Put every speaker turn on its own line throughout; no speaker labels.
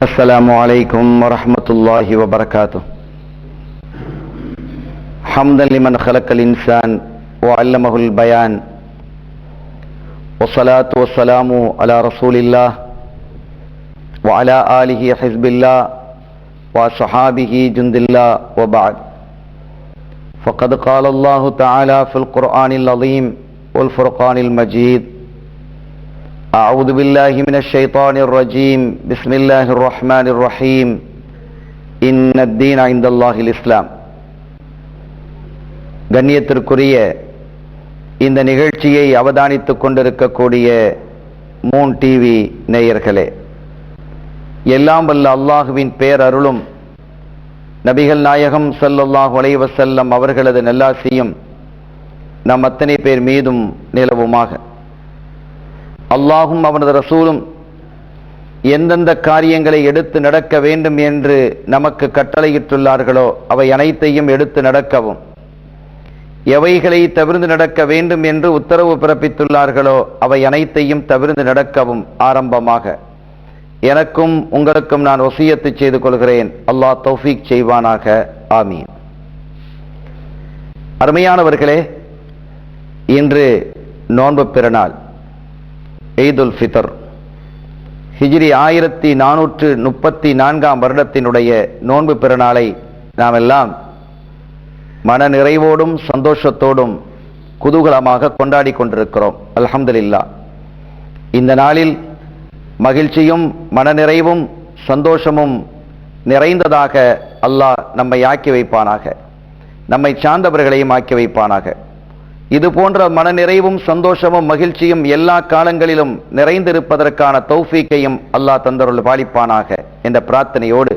السلام عليكم ورحمة الله وبركاته. حمدا لمن خلق الإنسان وعلمه البيان، والصلاة والسلام على رسول الله وعلى آله حزب الله وصحابه جند الله، وبعد. فقد قال الله تعالى في القرآن العظيم والفرقان المجيد: أعوذ بالله من الشيطان الرجيم، بسم الله الرحمن الرحيم، إن الدين عند الله الإسلام. கண்ணியத்திற்குரிய இந்த நிகழ்ச்சியை அவதானித்துக் கொண்டிருக்கக்கூடிய மூன் டிவி நேயர்களே, எல்லாம் வல்ல அல்லாஹுவின் பேரருளும் நபிகள் நாயகம் ஸல்லல்லாஹு அலைஹி வஸல்லம் அவர்களது நல்லாசியும் நம் அத்தனை பேர் மீதும் நிலவுமாக. அல்லாஹும் அவனது ரசூலும் எந்தெந்த காரியங்களை எடுத்து நடக்க வேண்டும் என்று நமக்கு கட்டளையிட்டுள்ளார்களோ அவை அனைத்தையும் எடுத்து நடக்கவும், எவைகளை தவிர்த்து நடக்க வேண்டும் என்று உத்தரவு பிறப்பித்துள்ளார்களோ அவை அனைத்தையும் தவிர்த்து நடக்கவும் ஆரம்பமாக எனக்கும் உங்களுக்கும் நான் வசியத்து செய்து கொள்கிறேன். அல்லாஹ் தௌஃபீக் செய்வானாக. ஆமீன். அருமையானவர்களே, இன்று நோன்பு பெருநாள் ஈதுல் ஃபித்ர், ஹிஜ்ரி 1434 வருடத்தினுடைய நோன்பு பெருநாளை நாம் எல்லாம் மன நிறைவோடும் சந்தோஷத்தோடும் குதூகலமாக கொண்டாடி கொண்டிருக்கிறோம். அல்ஹம்துலில்லாஹ். இந்த நாளில் மகிழ்ச்சியும் மனநிறைவும் சந்தோஷமும் நிறைந்ததாக அல்லாஹ் நம்மை ஆக்கி வைப்பானாக, நம்மை சார்ந்தவர்களையும் ஆக்கி வைப்பானாக. இது போன்ற மனநிறைவும் சந்தோஷமும் மகிழ்ச்சியும் எல்லா காலங்களிலும் நிறைந்திருப்பதற்கான தௌஃபீக்கையும் அல்லாஹ் தந்தருள் பாலிப்பானாக என்ற பிரார்த்தனையோடு,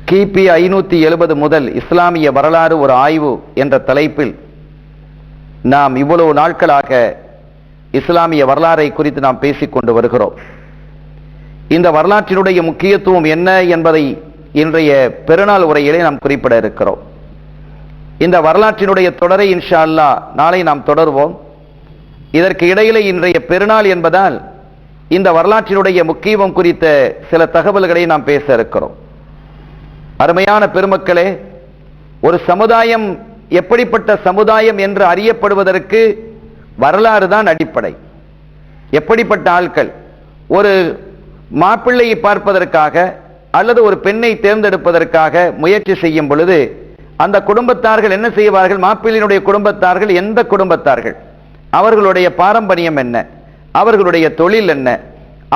கிபி 570 முதல் இஸ்லாமிய வரலாறு ஒரு ஆய்வு என்ற தலைப்பில் நாம் இவ்வளவு நாட்களாக இஸ்லாமிய வரலாறை குறித்து நாம் பேசிக்கொண்டு வருகிறோம். இந்த வரலாற்றினுடைய முக்கியத்துவம் என்ன என்பதை இன்றைய பெருநாள் உரையிலே நாம் குறிப்பிட இருக்கிறோம். இந்த வரலாற்றினுடைய தொடரை இன்ஷா அல்லாஹ் நாளை நாம் தொடர்வோம். இதற்கு இடையிலே இன்றைய பெருநாள் என்பதால் இந்த வரலாற்றினுடைய முக்கியத்துவம் குறித்த சில தகவல்களை நாம் பேச இருக்கிறோம். அருமையான பெருமக்களே, ஒரு சமுதாயம் எப்படிப்பட்ட சமுதாயம் என்று அறியப்படுவதற்கு வரலாறு தான் அடிப்படை. எப்படிப்பட்ட ஆட்கள் ஒரு மாப்பிள்ளையை பார்ப்பதற்காக அல்லது ஒரு பெண்ணை தேர்ந்தெடுப்பதற்காக முயற்சி செய்யும் பொழுது அந்த குடும்பத்தார்கள் என்ன செய்வார்கள்? மாப்பிள்ளையினுடைய குடும்பத்தார்கள் எந்த குடும்பத்தார்கள், அவர்களுடைய பாரம்பரியம் என்ன, அவர்களுடைய தொழில் என்ன,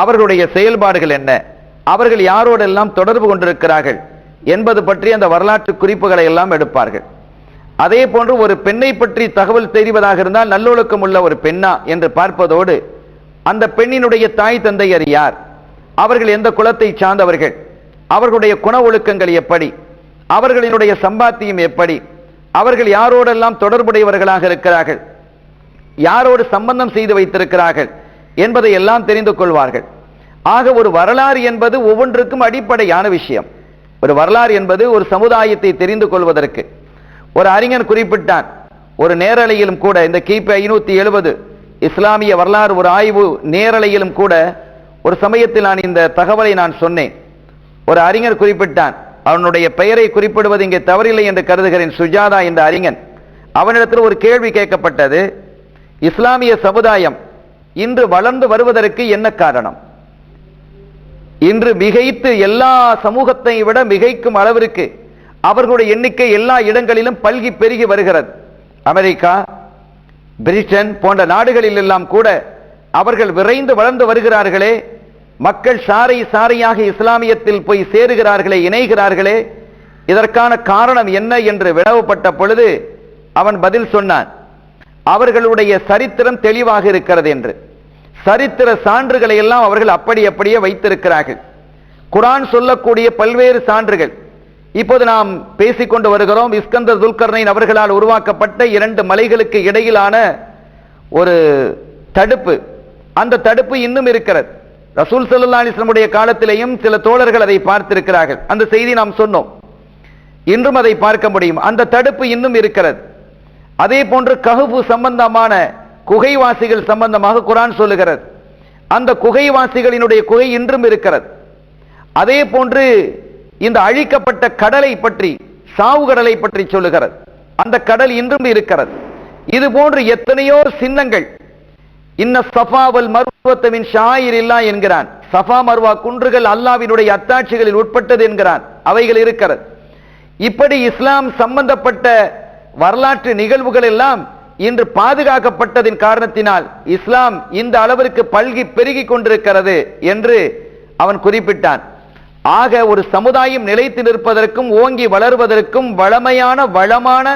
அவர்களுடைய செயல்பாடுகள் என்ன, அவர்கள் யாரோடெல்லாம் தொடர்பு கொண்டிருக்கிறார்கள் என்பது பற்றி அந்த வரலாற்று குறிப்புகளை எல்லாம் எடுப்பார்கள். அதே போன்று ஒரு பெண்ணை பற்றி தகவல் தெரிவதாக இருந்தால் நல்லொழுக்கம் உள்ள ஒரு பெண்ணா என்று பார்ப்பதோடு அந்த பெண்ணினுடைய தாய் தந்தையர் யார், அவர்கள் எந்த குலத்தை சார்ந்தவர்கள், அவர்களுடைய குண ஒழுக்கங்கள் எப்படி, அவர்களினுடைய சம்பாத்தியம் எப்படி, அவர்கள் யாரோடெல்லாம் தொடர்புடையவர்களாக இருக்கிறார்கள், யாரோடு சம்பந்தம் செய்து வைத்திருக்கிறார்கள் என்பதை எல்லாம் தெரிந்து கொள்வார்கள். ஆக ஒரு வரலாறு என்பது ஒவ்வொன்றுக்கும் அடிப்படையான விஷயம். ஒரு வரலாறு என்பது ஒரு சமுதாயத்தை தெரிந்து கொள்வதற்கு ஒரு அறிஞன் குறிப்பிட்டான். ஒரு நேரலையிலும் கூட, இந்த கிபி 570 இஸ்லாமிய வரலாறு ஒரு ஆய்வு நேரலையிலும் கூட ஒரு சமயத்தில் நான் இந்த தகவலை நான் சொன்னேன். ஒரு அறிஞர் குறிப்பிட்டான், அவனுடைய பெயரை குறிப்பிடுவது இங்கே தவறில்லை என்று கருதுகிறேன், சுஜாதா என்ற அறிஞன். அவனிடத்தில் ஒரு கேள்வி கேட்கப்பட்டது, இஸ்லாமிய சமுதாயம் இன்று வளர்ந்து வருவதற்கு என்ன காரணம்? இன்று மிகைத்து எல்லா சமூகத்தை விட மிகைக்கும் அளவிற்கு அவர்களுடைய எண்ணிக்கை எல்லா இடங்களிலும் பல்கி பெருகி வருகிறது. அமெரிக்கா, பிரிட்டன் போன்ற நாடுகளில் எல்லாம் கூட அவர்கள் விரைந்து வளர்ந்து வருகிறார்களே, மக்கள் சாறை சாறையாக இஸ்லாமியத்தில் போய் சேருகிறார்களே, இணைகிறார்களே, இதற்கான காரணம் என்ன என்று வினவப்பட்ட பொழுது அவன் பதில் சொன்னான், அவர்களுடைய சரித்திரம் தெளிவாக இருக்கிறது என்று. சரித்திர சான்றுகளை எல்லாம் அவர்கள் அப்படியே வைத்திருக்கிறார்கள். குர்ஆன் சொல்லக்கூடிய பல்வேறு சான்றுகள். இப்போது நாம் பேசிக்கொண்டு வருகிறோம், இஸ்கந்தர் துல்கர்னைன் அவர்களால் உருவாக்கப்பட்ட 2 மலைகளுக்கு இடையிலான ஒரு தடுப்பு. அந்த தடுப்பு இன்னும் இருக்கிறது. ரசூல் ஸல்லல்லாஹு அலைஹி வஸல்லம் உடைய காலத்திலேயும் சில தோழர்கள் அதை பார்த்திருக்கிறார்கள். அந்த செய்தி நாம் சொன்னோம். இன்றும் அதை பார்க்க முடியும். அந்த தடுப்பு இன்னும் இருக்கிறது. அதே போன்று கஹ்ஃப் சம்பந்தமான குகைவாசிகள் சம்பந்தமாக குர்ஆன் சொல்லுகிறது. அந்த குகைவாசிகளினுடைய குகை இன்றும் இருக்கிறது. அதே போன்று இந்த அழிக்கப்பட்ட கடலை பற்றி, சாவு கடலை பற்றி சொல்லுகிறது. அந்த கடல் இன்றும் இருக்கிறது. இது போன்று எத்தனையோ சின்னங்கள். இன்ன ஸஃபா வல் மர்வத மின் ஷாயிரில்லாஹ் என்கிறான். சஃபா மர்வா குன்றுகள் அல்லாஹ்வினுடைய அத்தாட்சிகளில் உட்பட்டது என்கிறான். அவைகள் இருக்கிறது. இப்படி இஸ்லாம் சம்பந்தப்பட்ட வரலாற்று நிகழ்வுகள் எல்லாம் இன்று பாதுகாக்கப்பட்டதின் காரணத்தினால் இஸ்லாம் இந்த அளவிற்கு பல்கி பெருகி கொண்டிருக்கிறது என்று அவன் குறிப்பிட்டான். ஆக ஒரு சமுதாயம் நிலைத்து நிற்பதற்கும் ஓங்கி வளர்வதற்கும் வளமான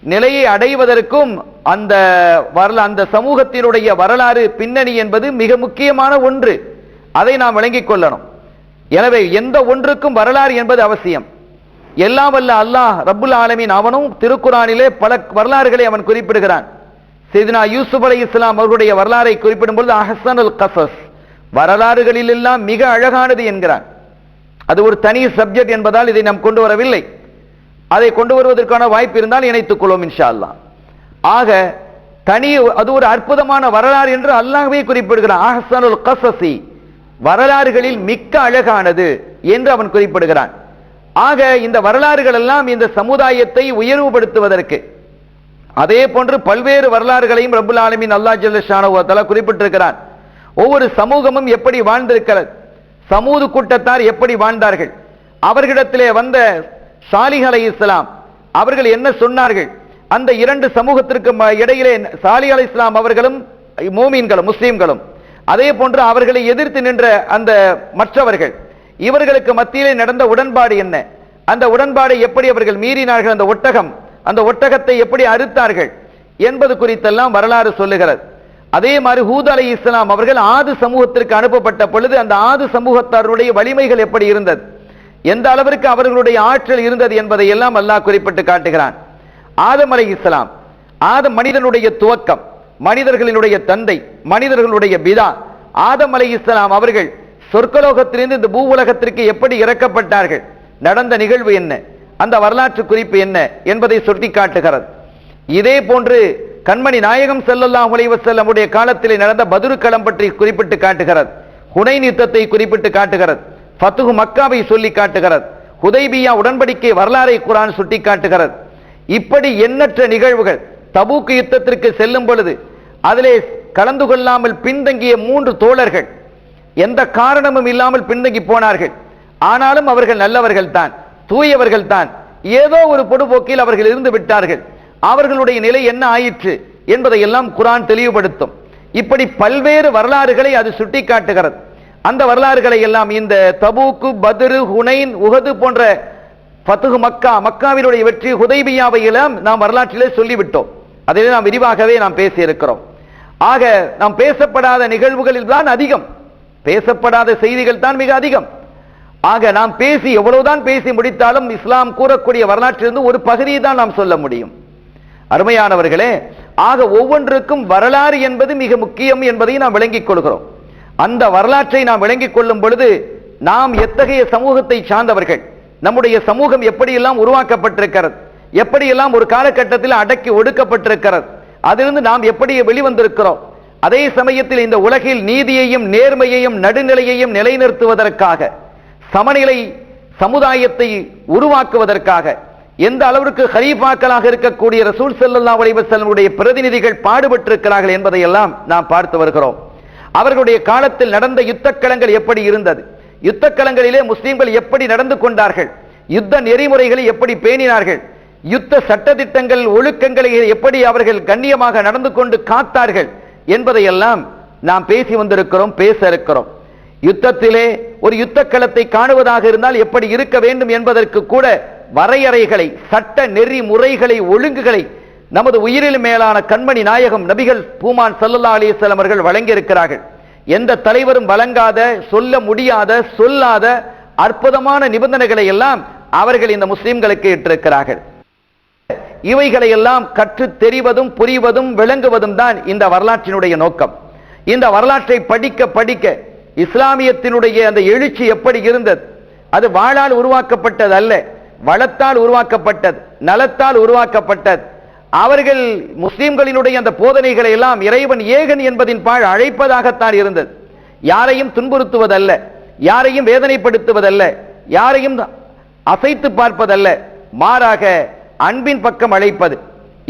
நிலையை அடைவதற்கும் அந்த சமூகத்தினுடைய வரலாறு பின்னணி என்பது மிக முக்கியமான ஒன்று. அதை நாம் விளங்கிக் கொள்ளணும். எனவே எந்த ஒன்றுக்கும் வரலாறு என்பது அவசியம். எல்லாம் வல்ல அல்லாஹ் ரப்புல் ஆலமீன் அவனும் திருக்குரானிலே பல வரலாறுகளை அவன் குறிப்பிடுகிறான். சையதுனா யூசுப் அலைஹிஸ்ஸலாம் அவர்களுடைய வரலாறை குறிப்பிடும் பொழுது அஹ்ஸனுல் கஸஸ், வரலாறுகளில் எல்லாம் மிக அழகானது என்கிறான். அது ஒரு தனி சப்ஜெக்ட் என்பதால் இதை நாம் கொண்டு வரவில்லை. அதை கொண்டு வருவதற்கான வாய்ப்பு இருந்தால் இணைத்துக் கொள்வோம் இன்ஷா அல்லாஹ். ஆக அது ஒரு அற்புதமான வரலாறு என்று அல்லாஹ்வே குறிப்பிடுகிறான். அஹ்ஸனுல் கஸஸி, வரலாறுகளில் மிக்க அழகானது என்று அவன் குறிப்பிடுகிறான். ஆக இந்த வரலாறுகள் எல்லாம் இந்த சமுதாயத்தை உயர்வுபடுத்துவதற்கு, அதே போன்று பல்வேறு வரலாறுகளையும் ரப்புல் ஆலமீன் அல்லாஹ் ஜல்ல ஷானஹு வ தஆலா குறிப்பிட்டிருக்கிறான். ஒவ்வொரு சமூகமும் எப்படி வாழ்ந்திருக்கிறது, சமூது கூட்டத்தார் எப்படி வாழ்ந்தார்கள், அவர்களிடத்திலே வந்த சாலிஹ் அலைஹிஸ்ஸலாம் அவர்கள் என்ன சொன்னார்கள், அந்த இரண்டு சமூகத்திற்கு இடையிலே சாலிஹ் அலைஹிஸ்ஸலாம் அவர்களும் மூமீன்களும் முஸ்லிம்களும், அதே போன்று அவர்களை எதிர்த்து நின்ற அந்த மற்றவர்கள், இவர்களுக்கு மத்தியிலே நடந்த உடன்பாடு என்ன, அந்த உடன்பாடை எப்படி அவர்கள் மீறினார்கள், அந்த ஒட்டகத்தை எப்படி அறுத்தார்கள் என்பது குறித்தெல்லாம் வரலாறு சொல்லுகிறது. அதே மாதிரி ஹூத் அலைஹிஸ்ஸலாம் அவர்கள் ஆது சமூகத்திற்கு அனுப்பப்பட்ட பொழுது அந்த ஆது சமூகத்தாருடைய வலிமைகள் எப்படி இருந்தது, எந்த அளவிற்கு அவர்களுடைய ஆற்றல் இருந்தது என்பதை எல்லாம் அல்லாஹ் குறிப்பிட்டு காட்டுகிறான். ஆதம் அலைஹிஸ்ஸலாம், ஆதம் மனிதனுடைய துவக்கம், மனிதர்களினுடைய தந்தை, மனிதர்களுடைய பிதா ஆதம் அலைஹிஸ்ஸலாம் அவர்கள் சொர்க்கலோகத்திலிருந்து இந்த பூ உலகத்திற்கு எப்படி இறக்கப்பட்டார்கள், நடந்த நிகழ்வு என்ன, அந்த வரலாற்று குறிப்பு என்ன என்பதை சுட்டி காட்டுகிறது. இதே போன்று கண்மணி நாயகம் ஸல்லல்லாஹு அலைஹி வஸல்லம் உடைய காலத்திலே நடந்த பத்ரு களம் பற்றி குறிப்பிட்டு காட்டுகிறது. ஹுனைன் யுத்தத்தை குறிப்பிட்டு காட்டுகிறது. ஃபத்ஹு மக்காவை சொல்லி காட்டுகிறது. ஹுதைபியா உடன்படிக்கை வரலாறை குர்ஆன் சுட்டி காட்டுகிறது. இப்படி எண்ணற்ற நிகழ்வுகள். தபூக் யுத்தத்திற்கு செல்லும் பொழுது அதிலே கலந்து கொள்ளாமல் பின்தங்கிய 3 தோழர்கள் எந்த காரணமும் இல்லாமல் பின்தங்கி போனார்கள். ஆனாலும் அவர்கள் நல்லவர்கள் தான், தூயவர்கள் தான். ஏதோ ஒரு பொடுபோக்கில் அவர்கள் இருந்து விட்டார்கள். அவர்களுடைய நிலை என்ன ஆயிற்று என்பதை எல்லாம் குர்ஆன் தெளிவுபடுத்தும். இப்படி பல்வேறு வரலாறுகளை அது சுட்டி காட்டுகிறது. அந்த வரலாறுகளை எல்லாம் இந்த தபூக்கு, பத்ரு, ஹுனைன், உஹது போன்ற ஃபத்ஹு மக்கா, மக்காவினுடைய வெற்றி, ஹுதைபியாவை எல்லாம் நாம் வரலாற்றிலே சொல்லிவிட்டோம். அதிலே நாம் விரிவாகவே நாம் பேசியிருக்கிறோம். ஆக நாம் பேசப்படாத நிகழ்வுகளில் தான் அதிகம், பேசப்படாத செய்திகள் தான் மிக அதிகம். ஆக நாம் பேசி எவ்வளவுதான் பேசி முடித்தாலும் இஸ்லாம் கூறக்கூடிய வரலாற்றிலிருந்து ஒரு பகுதியை தான் நாம் சொல்ல முடியும். அருமையானவர்களே, ஆக ஒவ்வொன்றுக்கும் வரலாறு என்பது மிக முக்கியம் என்பதை நாம் விளங்கிக் கொள்கிறோம். அந்த வரலாற்றை நாம் விளங்கிக் கொள்ளும் பொழுது நாம் எத்தகைய சமூகத்தை சார்ந்தவர்கள், நம்முடைய சமூகம் எப்படியெல்லாம் உருவாக்கப்பட்டிருக்கிறது, எப்படியெல்லாம் ஒரு காலகட்டத்தில் அடக்கி ஒடுக்கப்பட்டிருக்கிறது, அதிலிருந்து நாம் எப்படி வெளிவந்திருக்கிறோம், அதே சமயத்தில் இந்த உலகில் நீதியையும் நேர்மையையும் நடுநிலையையும் நிலைநிறுத்துவதற்காக, சமநிலை சமுதாயத்தை உருவாக்குவதற்காக எந்த அளவிற்கு ஹலீஃபாக்களாக இருக்கக்கூடிய ரசூல் ஸல்லல்லாஹு அலைஹி வஸல்லம் உடைய பிரதிநிதிகள் பாடுபட்டிருக்கிறார்கள் என்பதையெல்லாம் நாம் பார்த்து வருகிறோம். அவர்களுடைய காலத்தில் நடந்த யுத்தக்களங்கள் எப்படி இருந்தது, யுத்தக்களங்களிலே முஸ்லிம்கள் எப்படி நடந்து கொண்டார்கள், யுத்த நெறிமுறைகளை எப்படி பேணினார்கள், யுத்த சட்டதிட்டங்கள் ஒழுக்கங்களை எப்படி அவர்கள் கண்ணியமாக நடந்து கொண்டு காத்தார்கள் என்பதையெல்லாம் நாம் பேசி வந்திருக்கிறோம், பேச இருக்கிறோம். யுத்தத்திலே ஒரு யுத்த களத்தை காணுவதாக இருந்தால் எப்படி இருக்க வேண்டும் என்பதற்கு கூட வரையறைகளை, சட்ட நெறிமுறைகளை, ஒழுங்குகளை நமது உயிரில் மேலான கண்மணி நாயகம் நபிகள் பூமான் ஸல்லல்லாஹு அலைஹி வஸல்லம் அவர்கள் வழங்கியிருக்கிறார்கள். எந்த தலைவரும் வழங்காத, சொல்ல முடியாத, சொல்லாத அற்புதமான நிபந்தனைகளை எல்லாம் அவர்கள் இந்த முஸ்லிம்களுக்கு இட்டிருக்கிறார்கள். இவைகளை எல்லாம் கற்று தெரிவதும் புரிவதும் விளங்குவதும் தான் இந்த வரலாற்றினுடைய நோக்கம். இந்த வரலாற்றை படிக்க படிக்க இஸ்லாமியத்தினுடைய அந்த எழுச்சி எப்படி இருந்தது, அது வாளால் உருவாக்கப்பட்டது அல்ல, வளத்தால் உருவாக்கப்பட்டது, நலத்தால் உருவாக்கப்பட்டது. அவர்கள் முஸ்லிம்களினுடைய அந்த போதனைகளை எல்லாம் இறைவன் ஏகன் என்பதின் பால் அழைப்பதாகத்தான் இருந்தது. யாரையும் துன்புறுத்துவதல்ல, யாரையும் வேதனைப்படுத்துவதல்ல, யாரையும் அசைத்து பார்ப்பதல்ல, மாறாக அன்பின் பக்கம் அழைப்பது.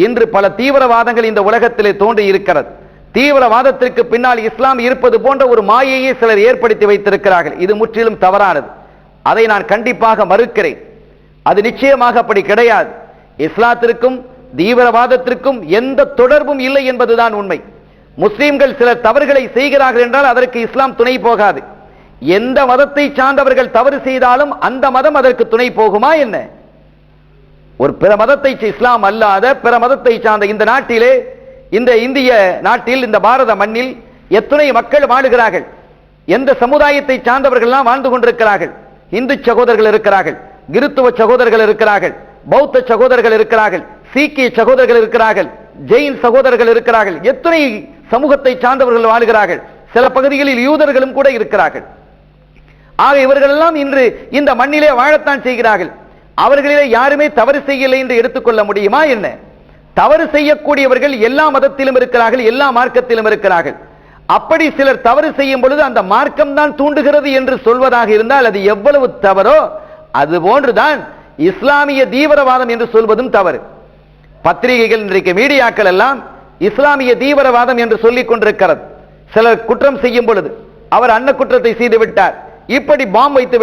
இன்று பல தீவிரவாதங்கள் இந்த உலகத்திலே தோன்றி இருக்கிறது. தீவிரவாதத்திற்கு பின்னால் இஸ்லாம் இருப்பது போன்ற ஒரு மாயையை சிலர் ஏற்படுத்தி வைத்திருக்கிறார்கள். இது முற்றிலும் தவறானது. அதை நான் கண்டிப்பாக மறுக்கிறேன். அது நிச்சயமாக அப்படி கிடையாது. இஸ்லாத்திற்கும் தீவிரவாதத்திற்கும் எந்த தொடர்பும் இல்லை என்பதுதான் உண்மை. முஸ்லிம்கள் சில தவறுகளை செய்கிறார்கள் என்றால் அதற்கு இஸ்லாம் துணை போகாது. எந்த மதத்தை சார்ந்தவர்கள் தவறு செய்தாலும் அந்த மதம் அதற்கு துணை போகுமா என்ன? ஒரு பிற மதத்தை, இஸ்லாம் அல்லாத பிற மதத்தை சார்ந்த இந்த நாட்டிலே, இந்த இந்திய நாட்டில், இந்த பாரத மண்ணில் எத்தனை மக்கள் வாழுகிறார்கள்? எந்த சமுதாயத்தை சார்ந்தவர்கள் எல்லாம் வாழ்ந்து கொண்டிருக்கிறார்கள்? இந்து சகோதரர்கள் இருக்கிறார்கள், கிறித்துவ சகோதரர்கள் இருக்கிறார்கள், பௌத்த சகோதரர்கள் இருக்கிறார்கள், சீக்கிய சகோதரர்கள் இருக்கிறார்கள், ஜெயின் சகோதரர்கள் இருக்கிறார்கள். எத்தனை சமூகத்தை சார்ந்தவர்கள் வாழ்கிறார்கள். சில பகுதிகளில் யூதர்களும் கூட இருக்கிறார்கள். ஆக இவர்கள் எல்லாம் இன்று இந்த மண்ணிலே வாழத்தான் செய்கிறார்கள். அவர்களிலே யாருமே தவறு செய்யலை என்று எடுத்துக்கொள்ள முடியுமா என்ன? தவறு செய்யக்கூடியவர்கள் எல்லா மதத்திலும் இருக்கிறார்கள், எல்லா மார்க்கத்திலும் இருக்கிறார்கள். அப்படி சிலர் தவறு செய்யும் பொழுது அந்த மார்க்கம் தான் தூண்டுகிறது என்று சொல்வதாக இருந்தால் அது எவ்வளவு தவறோ அதுபோன்றுதான் இஸ்லாமிய தீவிரவாதம் என்று சொல்வதும் தவறு. பத்திரிகைகள், இன்றைக்கு மீடியாக்கள் எல்லாம் இஸ்லாமிய தீவிரவாதம் என்று சொல்லிக் கொண்டிருக்கிறது. சிலர் குற்றம் செய்யும் பொழுது அவர் அன்ன குற்றத்தை செய்து விட்டார், இப்படி பாம் வைத்து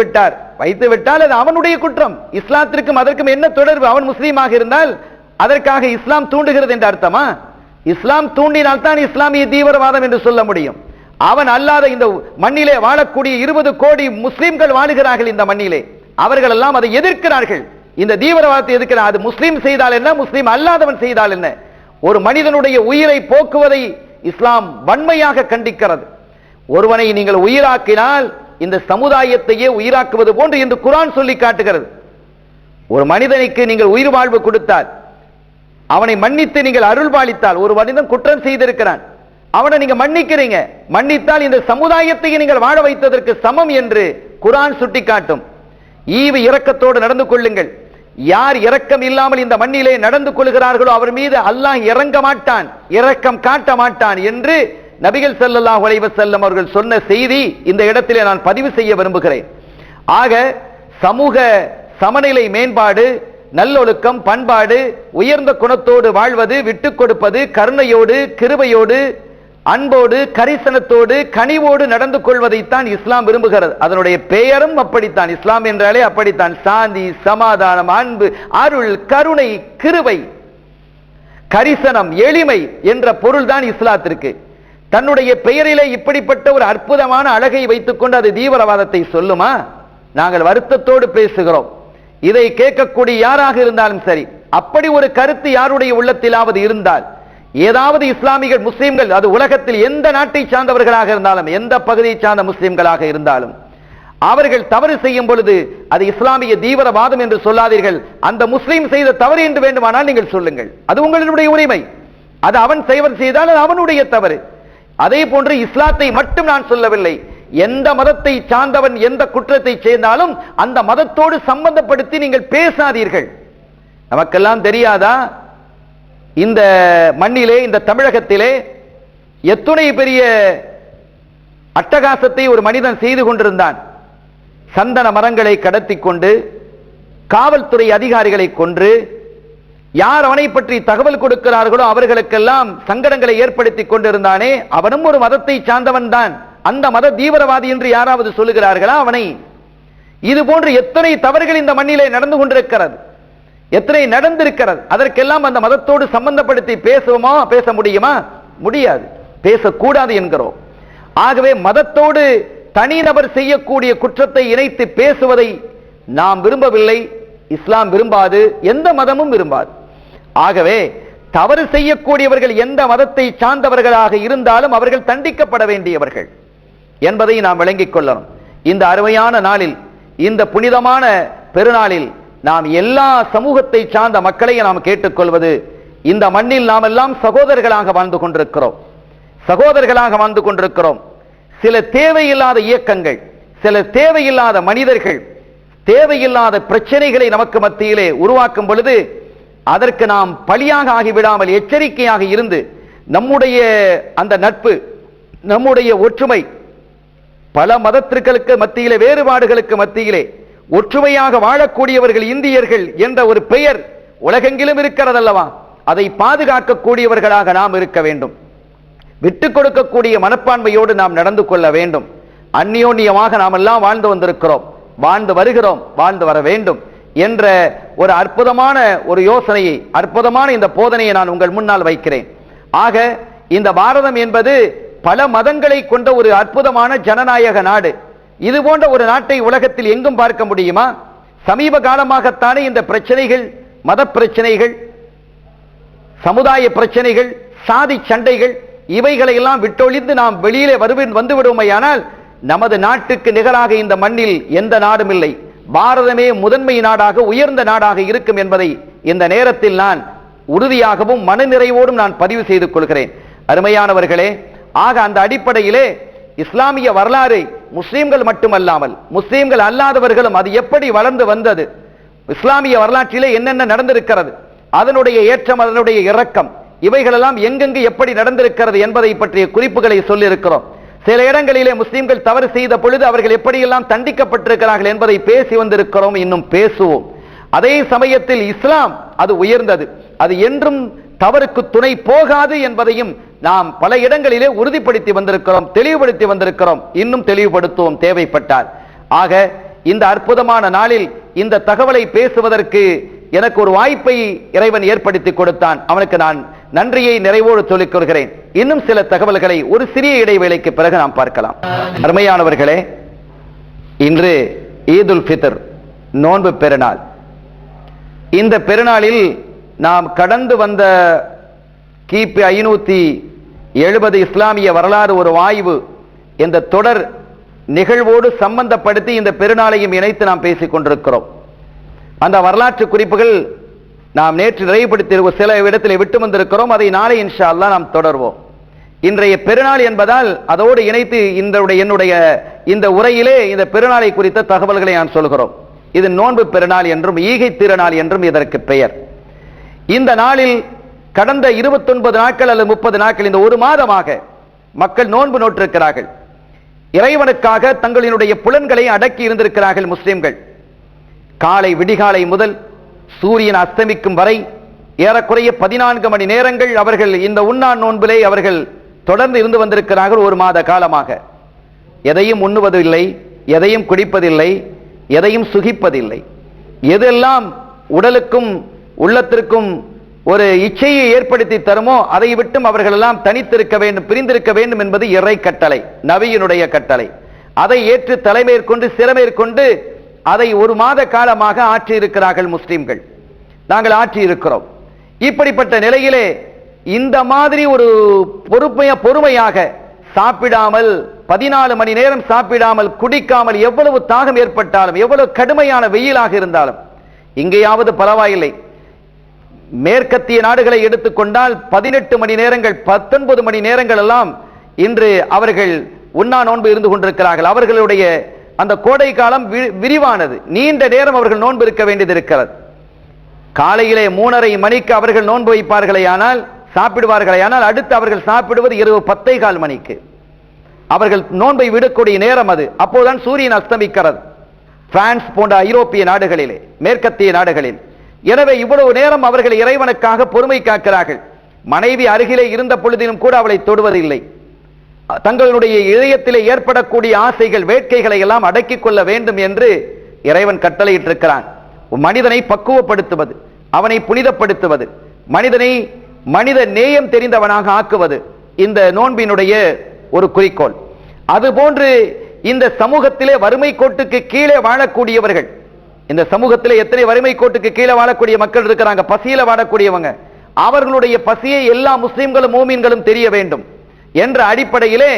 விட்டால் அது அவனுடைய குற்றம். இஸ்லாத்திற்கும் அதற்கும் என்ன தொடர்பு? அவன் முஸ்லீமாக இருந்தால் அதற்காக இஸ்லாம் தூண்டுகிறது என்று அர்த்தமா? இஸ்லாம் தூண்டினால் தான் இஸ்லாமிய தீவிரவாதம் என்று சொல்ல முடியும். அவன் அல்லாத இந்த மண்ணிலே வாழக்கூடிய 20 கோடி முஸ்லிம்கள் வாழுகிறார்கள் இந்த மண்ணிலே. அவர்கள் எல்லாம் அதை எதிர்க்கிறார்கள். இந்த தீவிரவாதத்தை எதிர்க்கிறார். அது முஸ்லீம் செய்தால் என்ன, முஸ்லீம் அல்லாதவன் செய்தால் என்ன? ஒரு மனிதனுடைய உயிரை போக்குவதை இஸ்லாம் வன்மையாக கண்டிக்கிறது. ஒருவனை நீங்கள் உயிராக்கினால் இந்த சமுதாயத்தையே உயிராக்குவது போன்று என்று குர்ஆன் சொல்லி காட்டுகிறது. ஒரு மனிதனுக்கு நீங்கள் உயிர் வாழ்வு கொடுத்தால், அவனை மன்னித்து நீங்கள் அருள் பாலித்தால், ஒரு மனிதன் குற்றம் செய்திருக்கிறான், அவனை நீங்க மன்னிக்கிறீங்க, மன்னித்தால் இந்த சமுதாயத்தையே நீங்கள் வாழ வைத்ததற்கு சமம் என்று குர்ஆன் சுட்டிக்காட்டும். ஈவு இரக்கத்தோடு நடந்து கொள்ளுங்கள். யார் இரக்கம் இல்லாமல் இந்த மண்ணிலே நடந்து கொள்கிறார்களோ அவர் மீது அல்லாஹ் இறங்க மாட்டான், இரக்கம் காட்ட மாட்டான் என்று நபிகள் ஸல்லல்லாஹு அலைஹி வஸல்லம் அவர்கள் சொன்ன செய்தி இந்த இடத்திலே நான் பதிவு செய்ய விரும்புகிறேன். ஆக சமூக சமநிலை மேம்பாடு, நல்லொழுக்கம், பண்பாடு, உயர்ந்த குணத்தோடு வாழ்வது, விட்டுக் கொடுப்பது, கருணையோடு, கிருபையோடு, அன்போடு, கரிசனத்தோடு, கனிவோடு நடந்து கொள்வதைத்தான் இஸ்லாம் விரும்புகிறது. அதனுடைய பெயரும் அப்படித்தான். இஸ்லாம் என்றாலே அப்படித்தான். சாந்தி, சமாதானம், அன்பு, அருள், கருணை, கிருபை, கரிசனம், எளிமை என்ற பொருள்தான் இஸ்லாத்திற்கு. தன்னுடைய பெயரிலே இப்படிப்பட்ட ஒரு அற்புதமான அழகை வைத்துக் கொண்டு அது தீவிரவாதத்தை சொல்லுமா? நாங்கள் வருத்தத்தோடு பேசுகிறோம். இதை கேட்கக்கூடிய யாராக இருந்தாலும் சரி, அப்படி ஒரு கருத்து யாருடைய உள்ளத்திலாவது இருந்தால், ஏதாவது இஸ்லாமிகள், முஸ்லிம்கள், அது உலகத்தில் எந்த நாட்டை சார்ந்தவர்களாக இருந்தாலும், எந்த பகுதியை சார்ந்த முஸ்லிம்களாக இருந்தாலும், அவர்கள் தவறு செய்யும் பொழுது அது இஸ்லாமிய தீவிரவாதம் என்று சொல்லாதீர்கள். அந்த முஸ்லிம் செய்த தவறு என்று வேண்டுமானால் நீங்கள் சொல்லுங்கள், அது உங்களுடைய உரிமை. அது அவன் செய்தால் அது அவனுடைய தவறு. அதே போன்று இஸ்லாத்தை மட்டும் நான் சொல்லவில்லை. எந்த மதத்தை சார்ந்தவன் எந்த குற்றத்தை செய்தாலும் அந்த மதத்தோடு சம்பந்தப்படுத்தி நீங்கள் பேசாதீர்கள். நமக்கெல்லாம் தெரியாதா, இந்த மண்ணிலே, இந்த தமிழகத்திலே எத்துணை பெரிய அட்டகாசத்தை ஒரு மனிதன் செய்து கொண்டிருந்தான். சந்தன மரங்களை கடத்தி கொண்டு, காவல்துறை அதிகாரிகளை கொன்று, யார் அவனை பற்றி தகவல் கொடுக்கிறார்களோ அவர்களுக்கெல்லாம் சங்கடங்களை ஏற்படுத்தி கொண்டிருந்தானே, அவனும் ஒரு மதத்தை சார்ந்தவன் தான். அந்த மத தீவிரவாதி என்று யாராவது சொல்லுகிறார்களா அவனை? இது போன்று எத்தனை தவறுகள் இந்த மண்ணிலே நடந்து கொண்டிருக்கிறது, எத்தனை நடந்திருக்கிறது. அதற்கெல்லாம் அந்த மதத்தோடு சம்பந்தப்படுத்தி பேசுவோமா, பேச முடியுமா? முடியாது, பேசக்கூடாது என்கிறோம். ஆகவே மதத்தோடு தனிநபர் செய்யக்கூடிய குற்றத்தை இணைத்து பேசுவதை நாம் விரும்பவில்லை, இஸ்லாம் விரும்பாது, எந்த மதமும் விரும்பாது. ஆகவே தவறு செய்யக்கூடியவர்கள் எந்த மதத்தை சார்ந்தவர்களாக இருந்தாலும் அவர்கள் தண்டிக்கப்பட வேண்டியவர்கள் என்பதை நாம் விளங்கிக் கொள்ளணும். இந்த அருமையான நாளில், இந்த புனிதமான பெருநாளில் நாம் எல்லா சமூகத்தை சார்ந்த மக்களை நாம் கேட்டுக்கொள்வது, இந்த மண்ணில் நாம் எல்லாம் சகோதரர்களாக வாழ்ந்து கொண்டிருக்கிறோம், சகோதரர்களாக வாழ்ந்து கொண்டிருக்கிறோம். சில தேவையில்லாத இயக்கங்கள், சில தேவையில்லாத மனிதர்கள், தேவையில்லாத பிரச்சனைகளை நமக்கு மத்தியிலே உருவாக்கும் பொழுது அதற்கு நாம் பலியாக ஆகிவிடாமல் எச்சரிக்கையாக இருந்து நம்முடைய அந்த நட்பு, நம்முடைய ஒற்றுமை, பல மதத்திற்கு மத்தியிலே, வேறுபாடுகளுக்கு மத்தியிலே ஒற்றுமையாக வாழக்கூடியவர்கள் இந்தியர்கள் என்ற ஒரு பெயர் உலகெங்கிலும் இருக்கிறதல்லவா? அதை பாதுகாக்கக்கூடியவர்களாக நாம் இருக்க வேண்டும். விட்டுக் கொடுக்கக்கூடிய மனப்பான்மையோடு நாம் நடந்து கொள்ள வேண்டும். அந்யோன்யமாக நாம் எல்லாம் வாழ்ந்து வந்திருக்கிறோம், வாழ்ந்து வருகிறோம், வாழ்ந்து வர வேண்டும் என்ற ஒரு அற்புதமான ஒரு யோசனையை, அற்புதமான இந்த போதனையை நான் உங்கள் முன்னால் வைக்கிறேன். ஆக இந்த பாரதம் என்பது பல மதங்களை கொண்ட ஒரு அற்புதமான ஜனநாயக நாடு. இது போன்ற ஒரு நாட்டை உலகத்தில் எங்கும் பார்க்க முடியுமா? சமீப காலமாகத்தானே இந்த பிரச்சனைகள், மத பிரச்சனைகள், சமுதாய பிரச்சனைகள், சாதி சண்டைகள், இவைகளை எல்லாம் விட்டொழிந்து நாம் வெளியிலே வந்து விடுவோமையானால் நமது நாட்டுக்கு நிகராக இந்த மண்ணில் எந்த நாடும் இல்லை. பாரதமே முதன்மை நாடாக, உயர்ந்த நாடாக இருக்கும் என்பதை இந்த நேரத்தில் நான் உறுதியாகவும் மனநிறைவோடும் நான் பதிவு செய்து கொள்கிறேன். அருமையானவர்களே, ஆக அந்த அடிப்படையிலே இஸ்லாமிய வரலாறு முஸ்லீம்கள் மட்டுமல்லாமல் முஸ்லீம்கள் அல்லாதவர்களும் அது எப்படி வளர்ந்து வந்தது, இஸ்லாமிய வரலாற்றிலே என்னென்ன நடந்திருக்கிறது, அதனுடைய ஏற்றம், அதனுடைய இறக்கம், இவைகளெல்லாம் எங்கெங்கு எப்படி நடந்திருக்கிறது என்பதை பற்றிய குறிப்புகளை சொல்லியிருக்கிறோம். சில இடங்களிலே முஸ்லீம்கள் தவறு செய்த பொழுது அவர்கள் எப்படியெல்லாம் தண்டிக்கப்பட்டிருக்கிறார்கள் என்பதை பேசி வந்திருக்கிறோம், இன்னும் பேசுவோம். அதே சமயத்தில் இஸ்லாம் அது உயர்ந்தது, அது என்றும் தவறுக்கு துணை போகாது என்பதையும் நாம் பல இடங்களிலே உறுதிப்படுத்தி வந்திருக்கிறோம், தெளிவுபடுத்தி வந்திருக்கிறோம், இன்னும் தெளிவுபடுத்துவோம் தேவைப்பட்டால். ஆக இந்த அற்புதமான நாளில் இந்த தகவலை பேசுவதற்கு எனக்கு ஒரு வாய்ப்பை இறைவன் ஏற்படுத்தி கொடுத்தான். அவனுக்கு நான் நன்றியை நிறைவோடு சொல்லிக் கொள்கிறேன். இன்னும் சில தகவல்களை ஒரு சிறிய இடைவேளைக்கு பிறகு நாம் பார்க்கலாம். அருமையானவர்களே, இன்று ஈதுல் ஃபித்ர், நோன்பு பெருநாள். இந்த பெருநாளில் நாம் கடந்து வந்த கிபி 570 இஸ்லாமிய வரலாறு ஒரு ஆய்வு என்ற தொடர் நிகழ்வோடு சம்பந்தப்படுத்தி இந்த பெருநாளையும் இணைத்து நாம் பேசிக் கொண்டிருக்கிறோம். அந்த வரலாற்று குறிப்புகள் நாம் நேற்று நிறைவுபடுத்தி சில இடத்தில் விட்டு வந்திருக்கிறோம். அதை நாளை இன்ஷா அல்லாஹ் நாம் தொடர்வோம். இன்றைய பெருநாள் என்பதால் அதோடு இணைத்து என்னுடைய இந்த உரையிலே இந்த பெருநாளை குறித்த தகவல்களை நான் சொல்கிறோம். இது நோன்பு பெருநாள் என்றும் ஈகை திருநாள் என்றும் இதற்கு பெயர். இந்த நாளில் கடந்த 29 நாட்கள் அல்லது 30 நாட்கள், இந்த ஒரு மாதமாக மக்கள் நோன்பு நோற்றிருக்கிறார்கள். இறைவனுக்காக தங்களினுடைய புலன்களை அடக்கி இருந்திருக்கிறார்கள் முஸ்லிம்கள். காலை விடிகாலை முதல் சூரியன் அஸ்தமிக்கும் வரை ஏறக்குறைய 14 மணி நேரங்கள் அவர்கள் இந்த உண்ணா நோன்பிலே அவர்கள் தொடர்ந்து இருந்து வந்திருக்கிறார்கள். ஒரு மாத காலமாக எதையும் உண்ணுவதில்லை, எதையும் குடிப்பதில்லை, எதையும் சுகிப்பதில்லை. எதெல்லாம் உடலுக்கும் உள்ளத்திற்கும் ஒரு இச்சையை ஏற்படுத்தி தருமோ அதை விட்டும் அவர்கள் எல்லாம் தனித்திருக்க வேண்டும், பிரிந்திருக்க வேண்டும் என்பது இறை கட்டளை, நபியினுடைய கட்டளை. அதை ஏற்று தலைமேற்கொண்டு சிறமேற்கொண்டு அதை ஒரு மாத காலமாக ஆற்றி இருக்கிறார்கள் முஸ்லிம்கள். நாங்கள் ஆற்றி இருக்கிறோம். இப்படிப்பட்ட நிலையிலே இந்த மாதிரி ஒரு பொறுமையாக சாப்பிடாமல் 14 மணி நேரம் சாப்பிடாமல் குடிக்காமல் எவ்வளவு தாகம் ஏற்பட்டாலும், எவ்வளவு கடுமையான வெயிலாக இருந்தாலும், இங்கேயாவது பரவாயில்லை, மேற்கத்திய நாடுகளை எடுத்துக்கொண்டால் 18 மணி நேரங்கள் 19 மணி நேரங்கள் எல்லாம் இன்று அவர்கள் உண்ணா நோன்பு இருந்து கொண்டிருக்கிறார்கள். அவர்களுடைய அந்த கோடை காலம் விரிவானது, நீண்ட நேரம் அவர்கள் நோன்பு இருக்க வேண்டியது இருக்கிறது. காலையிலே 3:30 மணிக்கு அவர்கள் நோன்பு வைப்பார்களேயானால், சாப்பிடுவார்களேயானால், அடுத்து அவர்கள் சாப்பிடுவது இரவு 10:15 மணிக்கு அவர்கள் நோன்பை விடக்கூடிய நேரம் அது. அப்போதுதான் சூரியன் அஸ்தமிக்கிறது பிரான்ஸ் போன்ற ஐரோப்பிய நாடுகளிலே, மேற்கத்திய நாடுகளில். எனவே இவ்வளவு நேரம் அவர்கள் இறைவனுக்காக பொறுமை காக்கிறார்கள். மனைவி அருகிலே இருந்த பொழுதிலும் கூட அவளை தொடுவதில்லை. தங்களுடைய இதயத்திலே ஏற்படக்கூடிய ஆசைகள், வேட்கைகளை எல்லாம் அடக்கிக் கொள்ள வேண்டும் என்று இறைவன் கட்டளையிட்டிருக்கிறான். மனிதனை பக்குவப்படுத்துவது, அவனை புனிதப்படுத்துவது, மனித நேயம் தெரிந்தவனாக ஆக்குவது இந்த நோன்பினுடைய ஒரு குறிக்கோள். அதுபோன்று இந்த சமூகத்திலே வறுமை கோட்டுக்கு கீழே வாழக்கூடியவர்கள், இந்த சமூகத்திலே எத்தனை வறுமை கோட்டுக்கு கீழே வாழக்கூடிய மக்கள் இருக்கிறாங்க, பசியில வாழக்கூடியவங்க, அவர்களுடைய பசியை எல்லா முஸ்லிம்களும் மூமின்களும் தெரிய வேண்டும் என்ற அடிப்படையிலே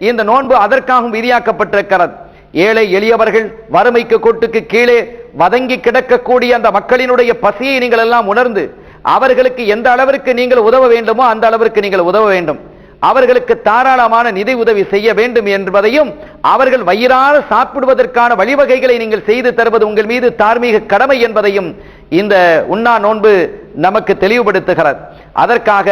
இந்த நோன்பு அதற்காகவும் விதியாக்கப்பட்டிருக்கிறது. ஏழை எளியவர்கள், வறுமைக்கு கோட்டுக்கு கீழே வதங்கி கிடக்கக்கூடிய அந்த மக்களினுடைய பசியை நீங்கள் எல்லாம் உணர்ந்து அவர்களுக்கு எந்த அளவிற்கு நீங்கள் உதவ வேண்டுமோ அந்த அளவிற்கு நீங்கள் உதவ வேண்டும். அவர்களுக்கு தாராளமான நிதி உதவி செய்ய வேண்டும் என்பதையும், அவர்கள் வயிறார சாப்பிடுவதற்கான வழிவகைகளை நீங்கள் செய்து தருவது உங்கள் மீது தார்மீக கடமை என்பதையும் இந்த உண்ணா நோன்பு நமக்கு தெளிவுபடுத்துகிறது. அதற்காக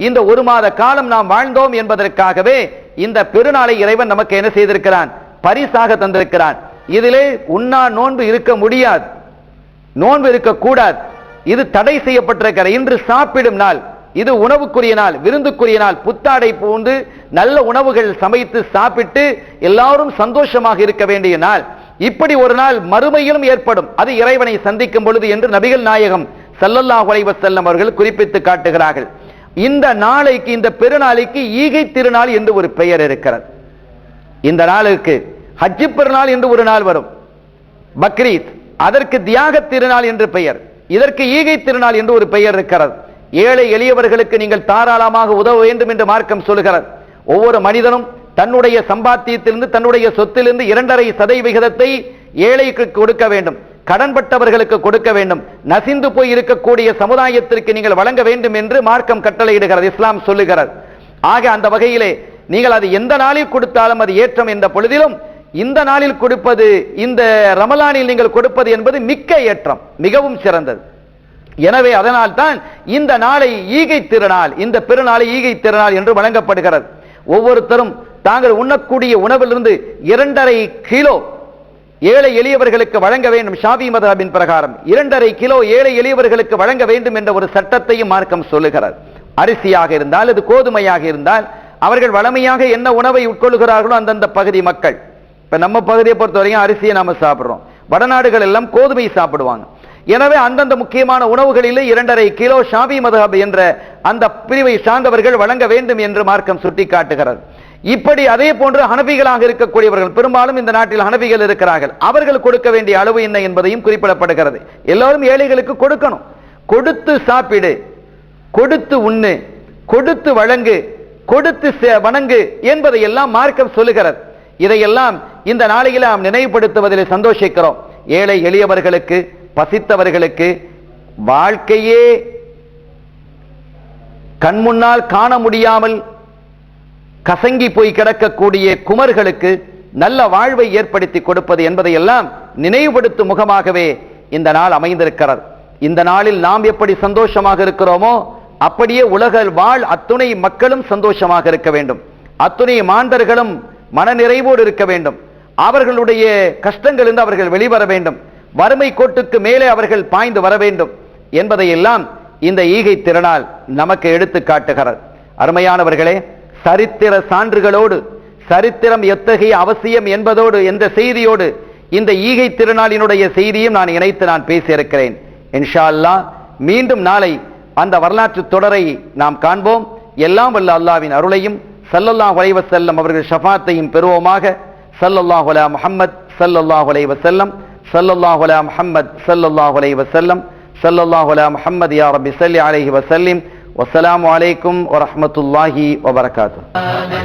இந்த ஒரு மாத காலம் நாம் வாழ்ந்தோம் என்பதற்காகவே இந்த பெருநாளை இறைவன் நமக்கு என்ன செய்திருக்கிறான், பரிசாக தந்திருக்கிறான். இதிலே உண்ணா நோன்பு இருக்க முடியாது, நோன்பு இருக்கக்கூடாது. இது தடை செய்யப்பட்டிருக்கிற இன்று சாப்பிடும் நாள், இது உணவுக்குரிய நாள், விருந்துக்குரிய நாள். புத்தாடை பூண்டு நல்ல உணவுகள் சமைத்து சாப்பிட்டு எல்லாரும் சந்தோஷமாக இருக்க வேண்டிய நாள். இப்படி ஒரு நாள் மறுமையிலும் ஏற்படும், அது இறைவனை சந்திக்கும் பொழுது என்று நபிகள் நாயகம் ஸல்லல்லாஹு அலைஹி வஸல்லம் அவர்கள் குறிப்பிட்டு காட்டுகிறார்கள். இந்த நாளைக்கு, இந்த பெருநாளைக்கு ஈகை திருநாள் என்று ஒரு பெயர் இருக்கிறது. இந்த நாளுக்கு ஹஜ்ஜு பெருநாள் என்று ஒரு நாள் வரும், பக்ரீத், அதற்கு தியாக திருநாள் என்று பெயர், இதற்கு ஈகை திருநாள் என்று ஒரு பெயர் இருக்கிறது. ஏழை எளியவர்களுக்கு நீங்கள் தாராளமாக உதவ வேண்டும் என்று மார்க்கம் சொல்கிறது. ஒவ்வொரு மனிதனும் தன்னுடைய சம்பாத்தியத்திலிருந்து, தன்னுடைய சொத்திலிருந்து 2.5% ஏழைக்கு கொடுக்க வேண்டும், கடன்பட்டவர்களுக்கு கொடுக்க வேண்டும், நசிந்து போய் இருக்கக்கூடிய சமுதாயத்திற்கு நீங்கள் வழங்க வேண்டும் என்று மார்க்கம் கட்டளையிடுகிறது, இஸ்லாம் சொல்லுகிறது. ஆக அந்த வகையிலே நீங்கள் அது எந்த நாளில் கொடுத்தாலும் அது ஏற்றம் என்ற பொழுதிலும் இந்த நாளில் கொடுப்பது, இந்த ரமலானில் நீங்கள் கொடுப்பது என்பது மிக்க ஏற்றம், மிகவும் சிறந்தது. எனவே அதனால் தான் இந்த நாளை ஈகை திருநாள், இந்த பெருநாளை ஈகை திருநாள் என்று வழங்கப்படுகிறது. ஒவ்வொருத்தரும் தாங்கள் உண்ணக்கூடிய உணவிலிருந்து 2.5 கிலோ ஏழை எளியவர்களுக்கு வழங்க வேண்டும். ஷாஃபி மத்ஹபின் பிரகாரம் 2.5 கிலோ ஏழை எளியவர்களுக்கு வழங்க வேண்டும் என்ற ஒரு சட்டத்தையும் மார்க்கம் சொல்லுகிறது. அரிசியாக இருந்தால், அது கோதுமையாக இருந்தால், அவர்கள் வளமையாக என்ன உணவை உட்கொள்கிறார்களோ அந்தந்த பகுதி மக்கள். இப்ப நம்ம பகுதியை பொறுத்தவரைக்கும் அரிசியை நாம சாப்பிடுறோம், வடநாடுகள் எல்லாம் கோதுமை சாப்பிடுவாங்க. எனவே அந்தந்த முக்கியமான உணவுகளிலே 2.5 கிலோ ஷாஃபி மத்ஹப் என்ற அந்த பிரிவை சார்ந்தவர்கள் வழங்க வேண்டும் என்று மார்க்கம் சுட்டிக்காட்டுகிறது. இப்படி அதே போன்று ஹனபிகளாக இருக்கக்கூடியவர்கள், பெரும்பாலும் இந்த நாட்டில் ஹனபிகள் இருக்கிறார்கள், அவர்கள் கொடுக்க வேண்டிய அளவு என்ன என்பதையும் குறிப்பிடப்படுகிறது. எல்லாரும் ஏழைகளுக்கு கொடுக்கணும். கொடுத்து சாப்பிடு, கொடுத்து உண்ணு, கொடுத்து வழங்கு, கொடுத்து வணங்கு என்பதை எல்லாம் மார்க்கம் சொல்லுகிறது. இதையெல்லாம் இந்த நாளையில் நாம் நினைவுபடுத்துவதில் சந்தோஷிக்கிறோம். ஏழை எளியவர்களுக்கு, பசித்தவர்களுக்கு, வாழ்க்கையே கண்முன்னால் காண முடியாமல் கசங்கி போய் கிடக்கக்கூடிய குமர்களுக்கு நல்ல வாழ்வை ஏற்படுத்தி கொடுப்பது என்பதையெல்லாம் நினைவுபடுத்தும் முகமாகவே இந்த நாள் அமைந்திருக்கிறது. இந்த நாளில் நாம் எப்படி சந்தோஷமாக இருக்கிறோமோ அப்படியே உலக வாழ் அத்துணை மக்களும் சந்தோஷமாக இருக்க வேண்டும், அத்துணை மாந்தர்களும் மனநிறைவோடு இருக்க வேண்டும், அவர்களுடைய கஷ்டங்களிலிருந்து அவர்கள் வெளிவர வேண்டும், வறுமை கோட்டுக்கு மேலே அவர்கள் பாய்ந்து வர வேண்டும் என்பதையெல்லாம் இந்த ஈகை திருநாள் நமக்கு எடுத்து காட்டுகிறது. அருமையானவர்களே, சரித்திர சான்றுகளோடு, சரித்திரம் எத்தகைய அவசியம் என்பதோடு, என்ற செய்தியோடு இந்த ஈகை திருநாளினுடைய செய்தியும் நான் இணைத்து நான் பேசியிருக்கிறேன். இன்ஷா அல்லாஹ் மீண்டும் நாளை அந்த வரலாற்று தொடரை நாம் காண்போம். எல்லாம் வல்ல அல்லாஹ்வின் அருளையும் ஸல்லல்லாஹு அலைஹி வஸல்லம் அவர்கள் ஷஃபாத்தையும் பெறுவோமாக. ஸல்லல்லாஹு அலா முஹம்மத் ஸல்லல்லாஹு அலைஹி வஸல்லம், ஸல்லல்லாஹு அலா முஹம்மத் ஸல்லல்லாஹு அலைஹி வஸல்லம், ஸல்லல்லாஹு அலா முஹம்மத் யா ரப்பி ஸல்லி அலைஹி வஸல்லிம். வஸ்ஸலாமு அலைக்கும் வரஹ்மத்துல்லாஹி வபரகாத்துஹு.